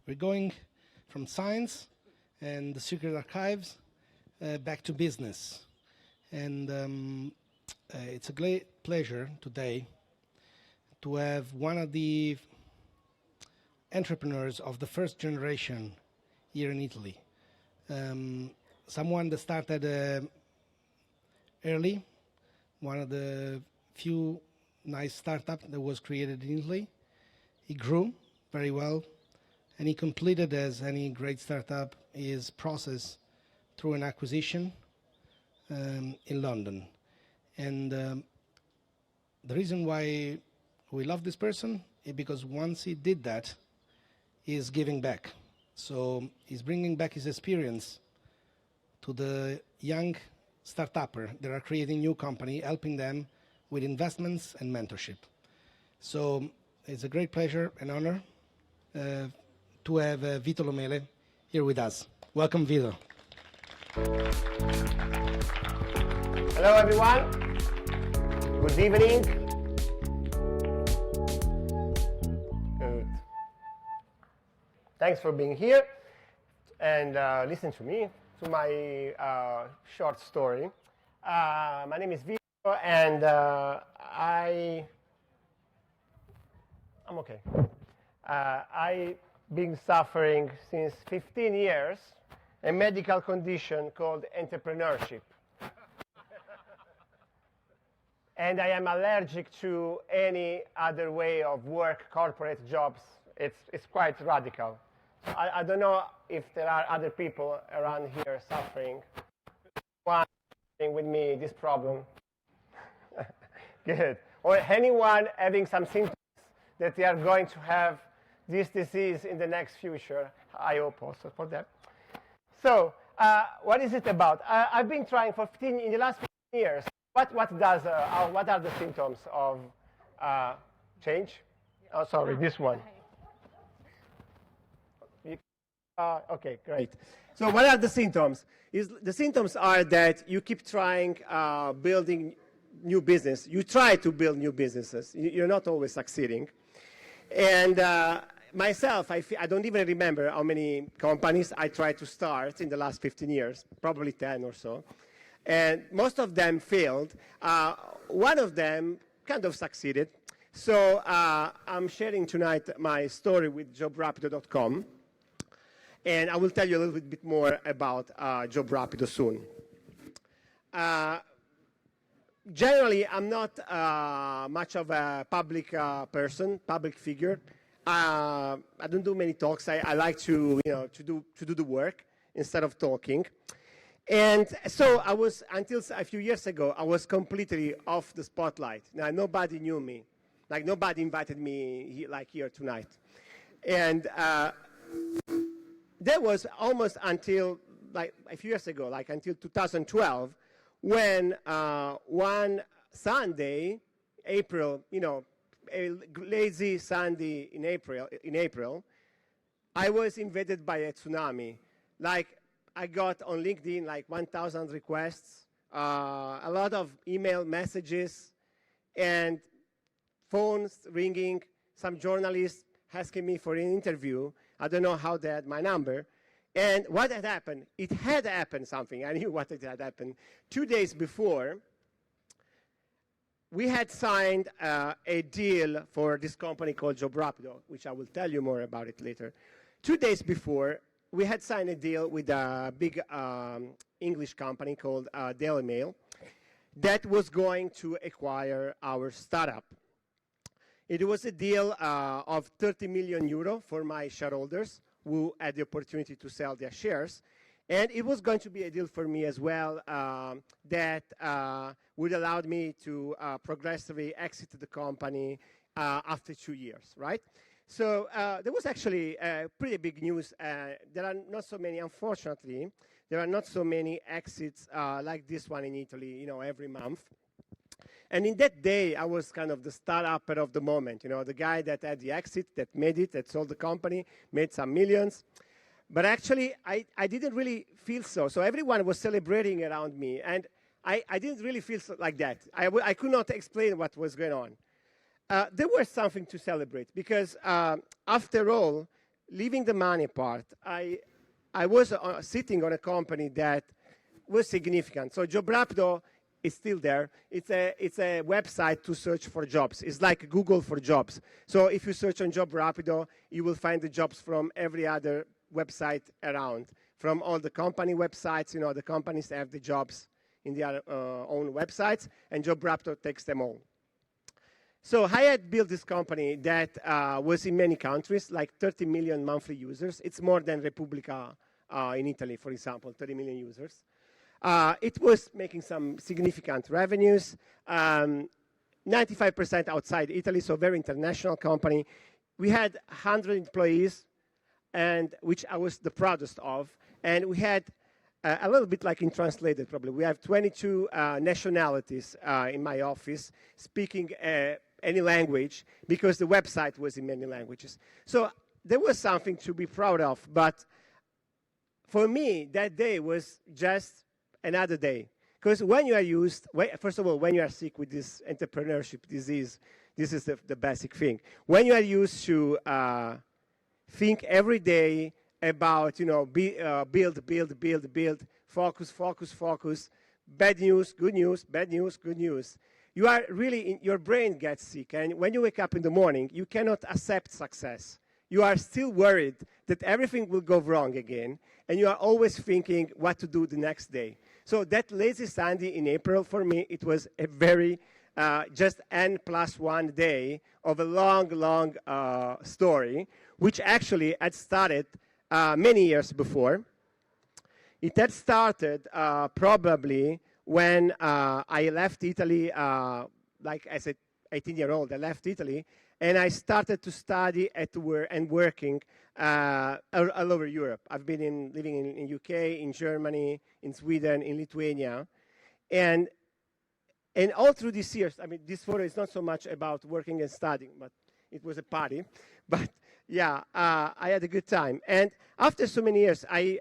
We're going from science and the secret archives back to business. And it's a great pleasure today to have one of the entrepreneurs of the first generation here in Italy. Someone that started early, one of the few nice startups that was created in Italy. He grew very well, and he completed, as any great startup, his process through an acquisition in London. And the reason why we love this person is because once he did that, he's giving back. So he's bringing back his experience to the young start-upper that are creating new company, helping them with investments and mentorship. So it's a great pleasure and honor to have Vito Lomele here with us. Welcome, Vito. Hello, everyone. Good evening. Good. Thanks for being here and listen to me, to my short story. My name is Vito, and I'm okay. I've been suffering since 15 years a medical condition called entrepreneurship. And I am allergic to any other way of work, corporate jobs. It's quite radical. So I don't know if there are other people around here suffering with me this problem. Good. Or anyone having some symptoms that they are going to have this disease in the next future. I hope also for that. So what is it about? I've been trying in the last 15 years. What are the symptoms of change? Oh, sorry, this one. Okay, great. So what are the symptoms? The symptoms are that you keep trying building new business. You try to build new businesses. You're not always succeeding. And myself, I don't even remember how many companies I tried to start in the last 15 years, probably 10 or so. And most of them failed. One of them kind of succeeded. So I'm sharing tonight my story with Jobrapido.com. And I will tell you a little bit more about Jobrapido soon. Generally, I'm not much of a public person, public figure. I don't do many talks. I like to do the work instead of talking. And so I was, until a few years ago, I was completely off the spotlight. Now, nobody knew me. Like, nobody invited me here tonight. And that was almost until, like, a few years ago, like until 2012, when one Sunday, April, a lazy Sunday in April, I was invaded by a tsunami. Like, I got on LinkedIn like 1,000 requests, a lot of email messages, and phones ringing, some journalists asking me for an interview. I don't know how they had my number. And what had happened? It had happened something. I knew what had happened. 2 days before, we had signed a deal for this company called Jobrapido, which I will tell you more about it later. 2 days before, we had signed a deal with a big English company called Daily Mail that was going to acquire our startup. It was a deal of 30 million euro for my shareholders who had the opportunity to sell their shares. And it was going to be a deal for me as well that would allow me to progressively exit the company after 2 years, right? So there was actually pretty big news. There are not so many, unfortunately, there are not so many exits like this one in Italy, every month. And in that day, I was kind of the start-upper of the moment, the guy that had the exit, that made it, that sold the company, made some millions. But actually, I didn't really feel so. So everyone was celebrating around me, and I didn't really feel like that. I could not explain what was going on. There was something to celebrate, because after all, leaving the money part, I was sitting on a company that was significant. So Jobrapido is still there. It's a website to search for jobs. It's like Google for jobs. So if you search on Jobrapido, you will find the jobs from every other website around. From all the company websites, the companies have the jobs in their own websites, and Jobrapido takes them all. So I had built this company that was in many countries, like 30 million monthly users. It's more than Repubblica in Italy, for example, 30 million users. It was making some significant revenues, 95% outside Italy, so very international company. We had 100 employees, and which I was the proudest of. And we had a little bit like in translated, probably. We have 22 nationalities in my office speaking any language because the website was in many languages. So there was something to be proud of. But for me, that day was just another day. Because when you are first of all, when you are sick with this entrepreneurship disease, this is the basic thing. When you are used to think every day about, build, focus, bad news, good news, bad news, good news. You are really, your brain gets sick. And when you wake up in the morning, you cannot accept success. You are still worried that everything will go wrong again. And you are always thinking what to do the next day. So that lazy Sunday in April, for me, it was a very, just N+1 day of a long story, which actually had started many years before. It had started probably when I left Italy, like as an 18-year-old, I left Italy, and I started to study and working all over Europe. I've been living in UK, in Germany, in Sweden, in Lithuania. And all through these years, I mean, this photo is not so much about working and studying, but it was a party. But yeah, I had a good time. And after so many years, I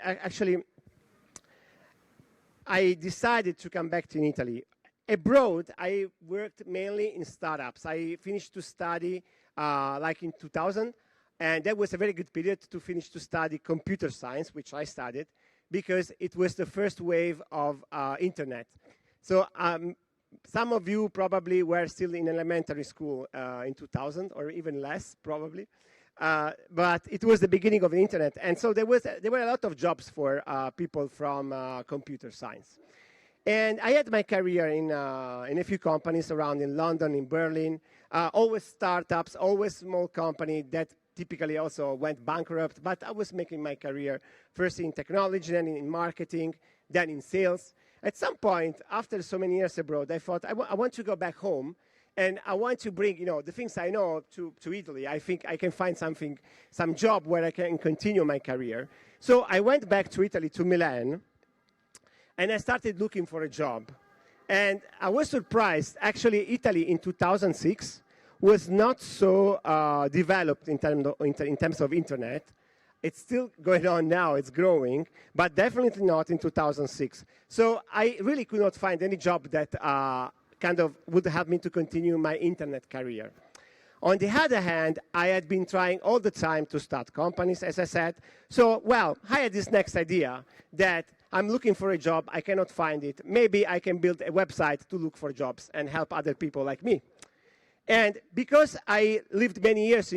decided to come back to Italy. Abroad, I worked mainly in startups. I finished to study like in 2000, and that was a very good period to finish to study computer science, which I studied, because it was the first wave of internet. So some of you probably were still in elementary school in 2000, or even less, probably. But it was the beginning of the internet. And so there were a lot of jobs for people from computer science. And I had my career in a few companies around in London, in Berlin, always startups, always small company that typically also went bankrupt. But I was making my career first in technology, then in marketing, then in sales. At some point, after so many years abroad, I thought, I want to go back home. And I want to bring, the things I know to Italy. I think I can find some job where I can continue my career. So I went back to Italy, to Milan, and I started looking for a job. And I was surprised. Actually, Italy in 2006 was not so developed in terms of internet. It's still going on now. It's growing, but definitely not in 2006. So I really could not find any job that kind of would help me to continue my internet career. On the other hand, I had been trying all the time to start companies, as I said. So, well, I had this next idea that I'm looking for a job, I cannot find it. Maybe I can build a website to look for jobs and help other people like me. And because I lived many years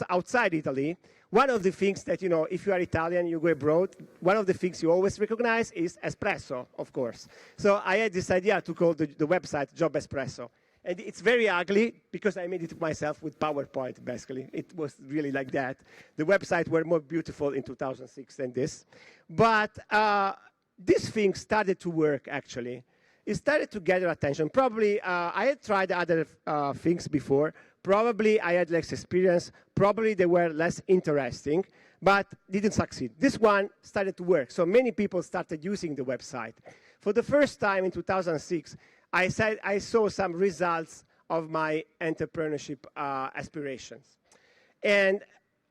outside Italy, one of the things that, if you are Italian, you go abroad, one of the things you always recognize is espresso, of course. So I had this idea to call the website Job Espresso. And it's very ugly because I made it myself with PowerPoint, basically. It was really like that. The websites were more beautiful in 2006 than this. But this thing started to work, actually. It started to gather attention. Probably I had tried other things before. Probably I had less experience. Probably they were less interesting, but didn't succeed. This one started to work. So many people started using the website. For the first time in 2006, I saw some results of my entrepreneurship aspirations. And,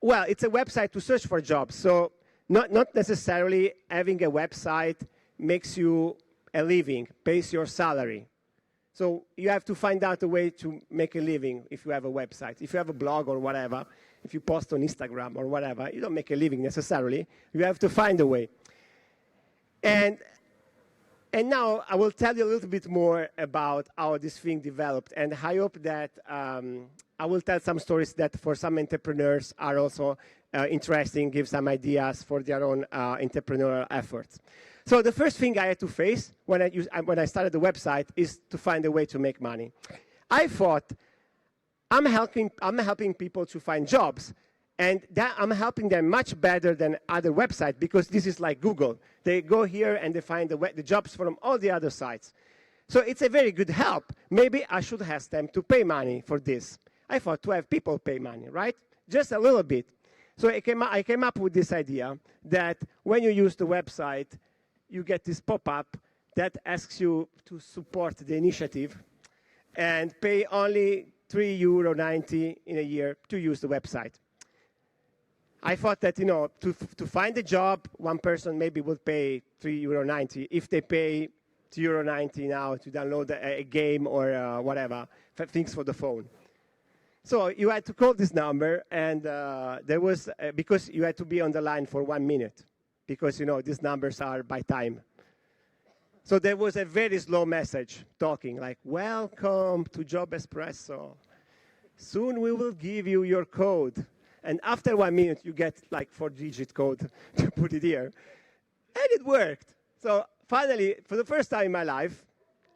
well, it's a website to search for jobs. So not necessarily having a website makes you a living, pays your salary. So you have to find out a way to make a living if you have a website. If you have a blog or whatever, if you post on Instagram or whatever, you don't make a living necessarily. You have to find a way. And now I will tell you a little bit more about how this thing developed. And I hope that I will tell some stories that for some entrepreneurs are also interesting, give some ideas for their own entrepreneurial efforts. So the first thing I had to face when I started the website is to find a way to make money. I thought, I'm helping people to find jobs, and that I'm helping them much better than other websites because this is like Google. They go here and they find the jobs from all the other sites. So it's a very good help. Maybe I should ask them to pay money for this. I thought to have people pay money, right? Just a little bit. So I came up with this idea that when you use the website, you get this pop-up that asks you to support the initiative and pay only €3.90 in a year to use the website. I thought that, to find a job, one person maybe would pay €3.90 if they pay €2.90 now to download a game or whatever, things for the phone. So you had to call this number, and there was, because you had to be on the line for 1 minute, because, these numbers are by time. So there was a very slow message talking like, welcome to Job Espresso. Soon we will give you your code. And after 1 minute, you get like 4-digit code to put it here. And it worked. So finally, for the first time in my life,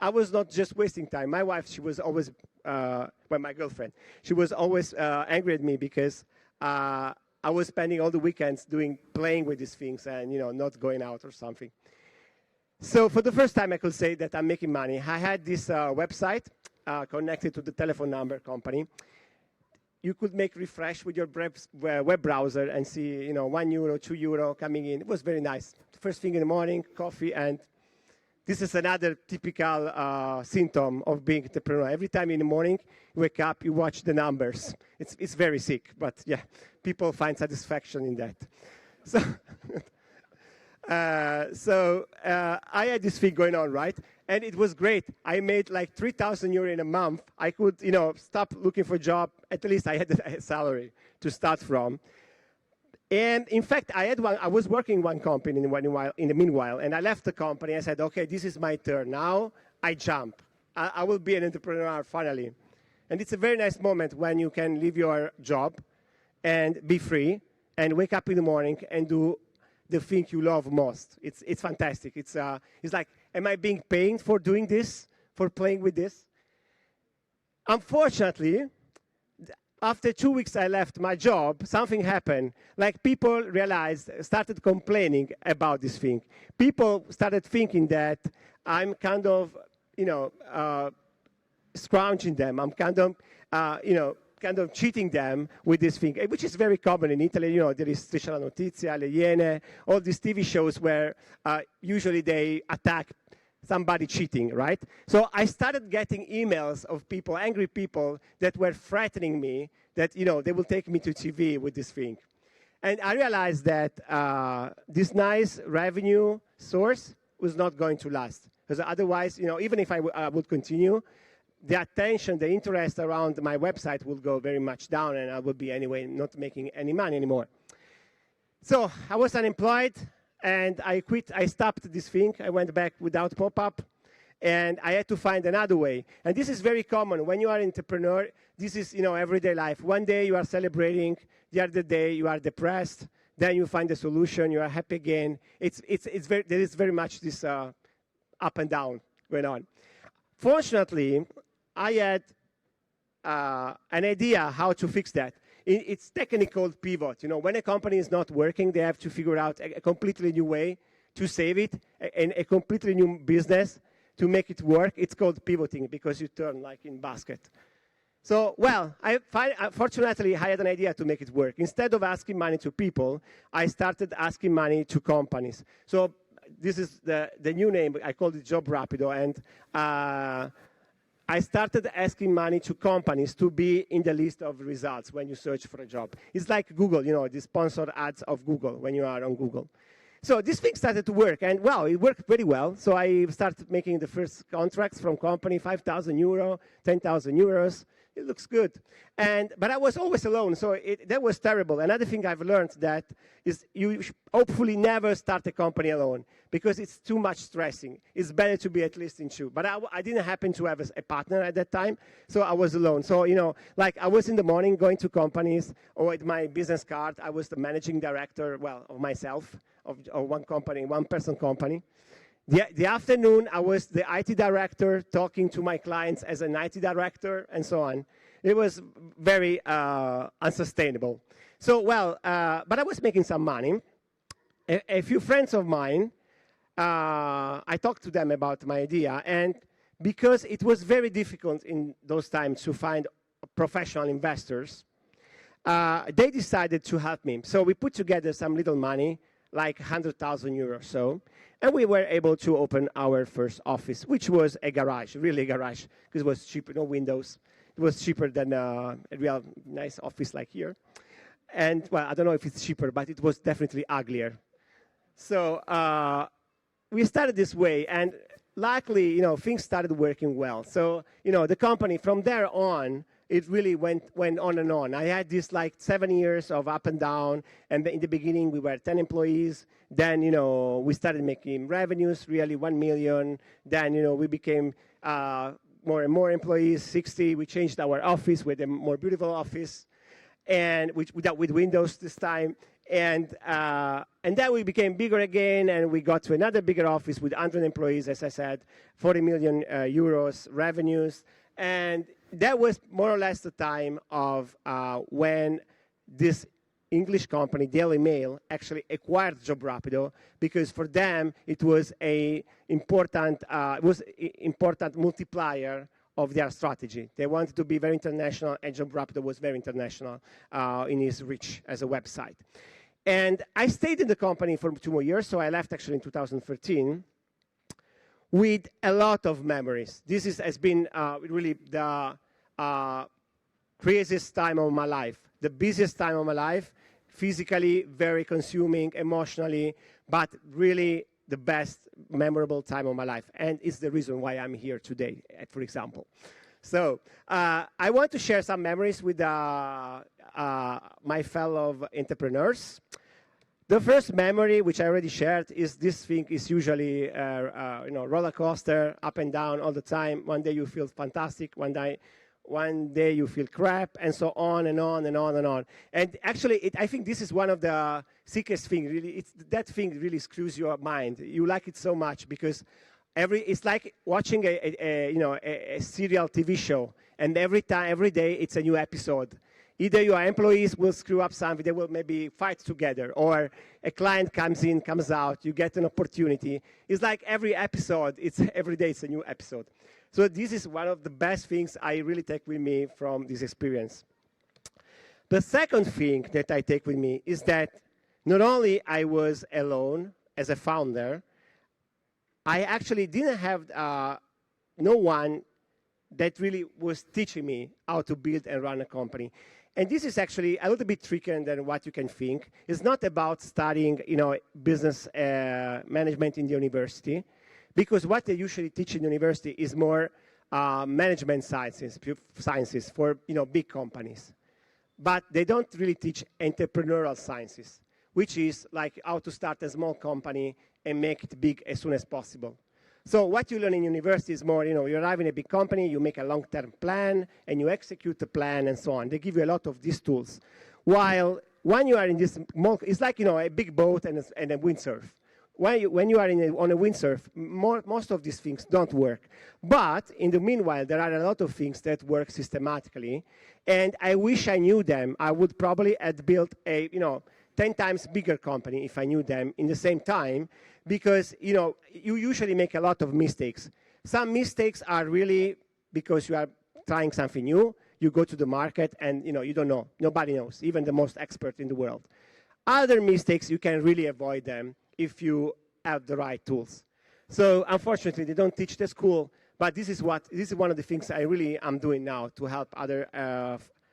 I was not just wasting time. My wife, she was always, my girlfriend, she was always angry at me because I was spending all the weekends playing with these things and, not going out or something. So for the first time, I could say that I'm making money. I had this website connected to the telephone number company. You could make refresh with your web browser and see, €1, €2 coming in. It was very nice. First thing in the morning, coffee, and this is another typical symptom of being an entrepreneur. Every time in the morning, you wake up, you watch the numbers. It's very sick, but yeah, people find satisfaction in that. So, I had this thing going on, right? And it was great. I made like €3,000 in a month. I could, stop looking for a job. At least I had a salary to start from. And in fact, I was working in one company in the meanwhile, and I left the company. I said, okay, this is my turn. Now I jump. I will be an entrepreneur finally. And it's a very nice moment when you can leave your job and be free and wake up in the morning and do the thing you love most. It's fantastic. It's like, am I being paid for doing this, for playing with this? Unfortunately, after 2 weeks I left my job, something happened. Like people started complaining about this thing. People started thinking that I'm kind of, scrounging them. I'm kind of cheating them with this thing, which is very common in Italy. There is Striscia la Notizia, Le Iene, all these TV shows where usually they attack somebody cheating, right? So I started getting emails of people, angry people, that were threatening me that, they will take me to TV with this thing. And I realized that this nice revenue source was not going to last. Because otherwise, even if I would continue, the attention, the interest around my website will go very much down, and I would be anyway not making any money anymore. So I was unemployed, and I quit. I stopped this thing. I went back without pop-up, and I had to find another way. And this is very common. When you are an entrepreneur, this is everyday life. One day you are celebrating, the other day you are depressed, then you find a solution, you are happy again. There is very much this up and down going on. Fortunately, I had an idea how to fix that. It's technically called pivot. When a company is not working, they have to figure out a completely new way to save it, and a completely new business to make it work. It's called pivoting because you turn like in basket. So, fortunately, I had an idea to make it work. Instead of asking money to people, I started asking money to companies. So this is the new name. I called it Jobrapido, and I started asking money to companies to be in the list of results when you search for a job. It's like Google, the sponsored ads of Google when you are on Google. So this thing started to work, and it worked very well. So I started making the first contracts from company, €5,000, €10,000, it looks good. But I was always alone, so that was terrible. Another thing I've learned that is you hopefully never start a company alone because it's too much stressing. It's better to be at least in two. But I didn't happen to have a partner at that time, so I was alone. So, like I was in the morning going to companies, or with my business card, I was the managing director, well, of myself, of one company, one-person company. The afternoon, I was the IT director talking to my clients as an IT director and so on. It was very unsustainable. So, but I was making some money. A few friends of mine, I talked to them about my idea, and because it was very difficult in those times to find professional investors, they decided to help me. So we put together some little money, like 100,000 euros or so, and we were able to open our first office, which was a garage, really a garage, because it was cheaper, no windows. It was cheaper than a real nice office like here. And, well, I don't know if it's cheaper, but it was definitely uglier. So we started this way, and luckily, things started working well. So, the company, from there on, it really went on and on. I had this like 7 years of up and down, and in the beginning we were 10 employees. Then we started making revenues, really 1 million. Then we became more and more employees, 60. We changed our office with a more beautiful office, and with windows this time. And then we became bigger again, and we got to another bigger office with 100 employees, as I said, 40 million euros revenues. And that was more or less the time of when this English company, Daily Mail, actually acquired Jobrapido, because for them it was an important multiplier of their strategy. They wanted to be very international, and Jobrapido was very international in its reach as a website. And I stayed in the company for 2 more years, so I left actually in 2013. With a lot of memories. This has been really the craziest time of my life, the busiest time of my life, physically very consuming, emotionally, but really the best memorable time of my life. And it's the reason why I'm here today, for example. So I want to share some memories with my fellow entrepreneurs. The first memory, which I already shared, is this thing is usually roller coaster, up and down all the time. One day you feel fantastic, one day you feel crap, and so on and on and on and on. And actually, I think this is one of the sickest things. Really, that thing really screws your mind. You like it so much because it's like watching a serial TV show, and every day it's a new episode. Either your employees will screw up something, they will maybe fight together, or a client comes in, comes out, you get an opportunity. It's like every episode, every day it's a new episode. So this is one of the best things I really take with me from this experience. The second thing that I take with me is that not only I was alone as a founder, I actually didn't have no one that really was teaching me how to build and run a company. And this is actually a little bit trickier than what you can think. It's not about studying, business management in the university, because what they usually teach in university is more management sciences for big companies. But they don't really teach entrepreneurial sciences, which is like how to start a small company and make it big as soon as possible. So what you learn in university is more, you arrive in a big company, you make a long-term plan, and you execute the plan, and so on. They give you a lot of these tools. While when you are in this, it's like, a big boat and a windsurf. When you are on a windsurf, most of these things don't work. But in the meanwhile, there are a lot of things that work systematically, and I wish I knew them. I would probably have built a, 10 times bigger company if I knew them in the same time, because you usually make a lot of mistakes. Some mistakes are really because you are trying something new. You go to the market and you don't know. Nobody knows, even the most expert in the world. Other mistakes, you can really avoid them if you have the right tools. So unfortunately, they don't teach the school, but this is one of the things I really am doing now to help other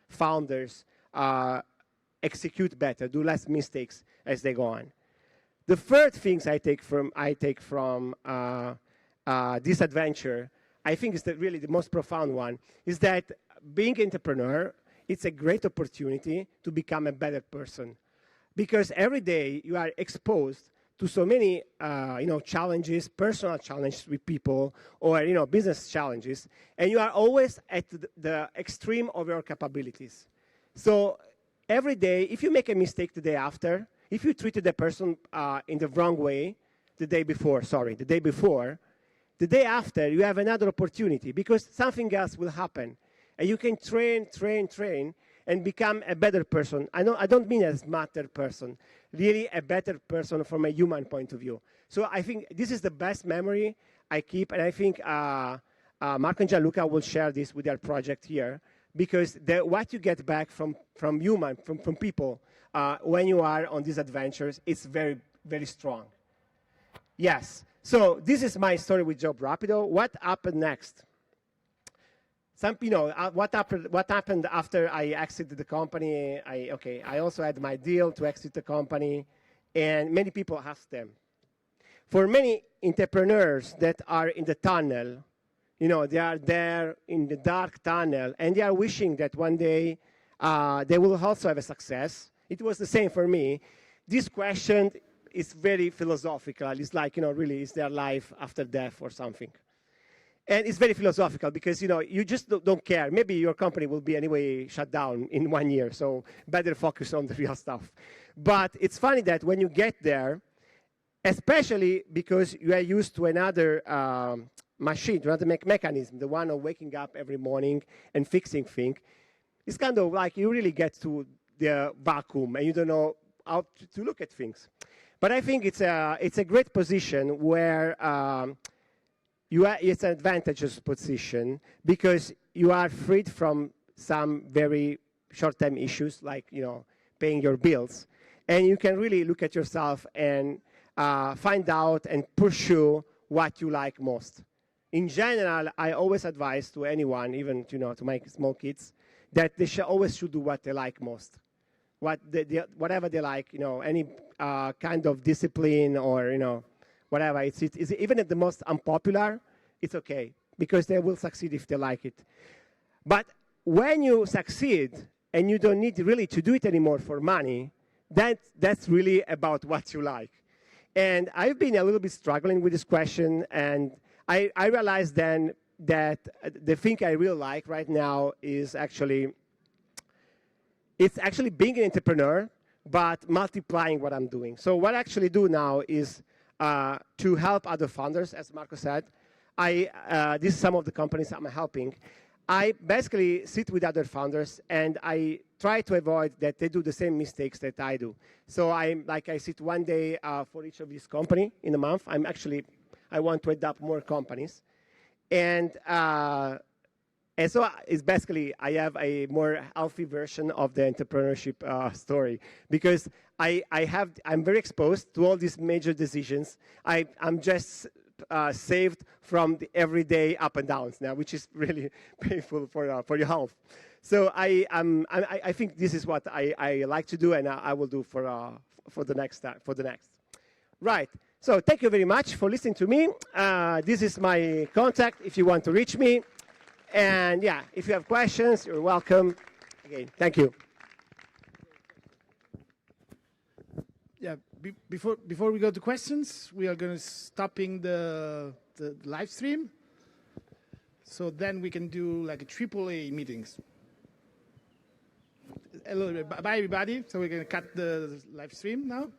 founders execute better, do less mistakes as they go on. The third things I take from this adventure, I think is really the most profound one, is that being an entrepreneur, it's a great opportunity to become a better person, because every day you are exposed to so many challenges, personal challenges with people, or business challenges, and you are always at the extreme of your capabilities. So every day, if you make a mistake the day after, if you treated the person in the wrong way the day before, the day after you have another opportunity, because something else will happen. And you can train, and become a better person. I don't mean a smarter person, really a better person from a human point of view. So I think this is the best memory I keep, and I think Marco and Gianluca will share this with their project here, because what you get back from people when you are on these adventures is very, very strong. Yes, so this is my story with Jobrapido. What happened next? What happened after I exited the company? I also had my deal to exit the company, and many people ask them. For many entrepreneurs that are in the tunnel, they are there in the dark tunnel, and they are wishing that one day they will also have a success. It was the same for me. This question is very philosophical. It's like, really, is there life after death or something? And it's very philosophical because, you just don't care. Maybe your company will be anyway shut down in 1 year, so better focus on the real stuff. But it's funny that when you get there, especially because you are used to another machine, to another mechanism, the one of waking up every morning and fixing things, it's kind of like you really get to the vacuum and you don't know how to look at things. But I think it's a great position where it's an advantageous position because you are freed from some very short-term issues like paying your bills, and you can really look at yourself and find out and pursue what you like most. In general, I always advise to anyone, even to my small kids, that they always should do what they like most. Whatever they like, any kind of discipline or whatever. It's even at the most unpopular, it's okay because they will succeed if they like it. But when you succeed and you don't need really to do it anymore for money, that's really about what you like. And I've been a little bit struggling with this question, and I realized then that the thing I really like right now is it's actually being an entrepreneur, but multiplying what I'm doing. So what I actually do now is to help other founders, as Marco said. This is some of the companies I'm helping. I basically sit with other founders, and I try to avoid that they do the same mistakes that I do. So I sit one day for each of these company in a month. I want to adopt more companies. And so it's basically, I have a more healthy version of the entrepreneurship story because I'm very exposed to all these major decisions. I'm just saved from the everyday up and downs now, which is really painful for your health. So I think this is what I like to do, and I will do for the next. Right. So thank you very much for listening to me. This is my contact if you want to reach me. And yeah, if you have questions, you're welcome. Again, thank you. Yeah, before we go to questions, we are going to stopping the live stream. So then we can do like a AAA meetings. Hello, bye everybody. So we're going to cut the live stream now.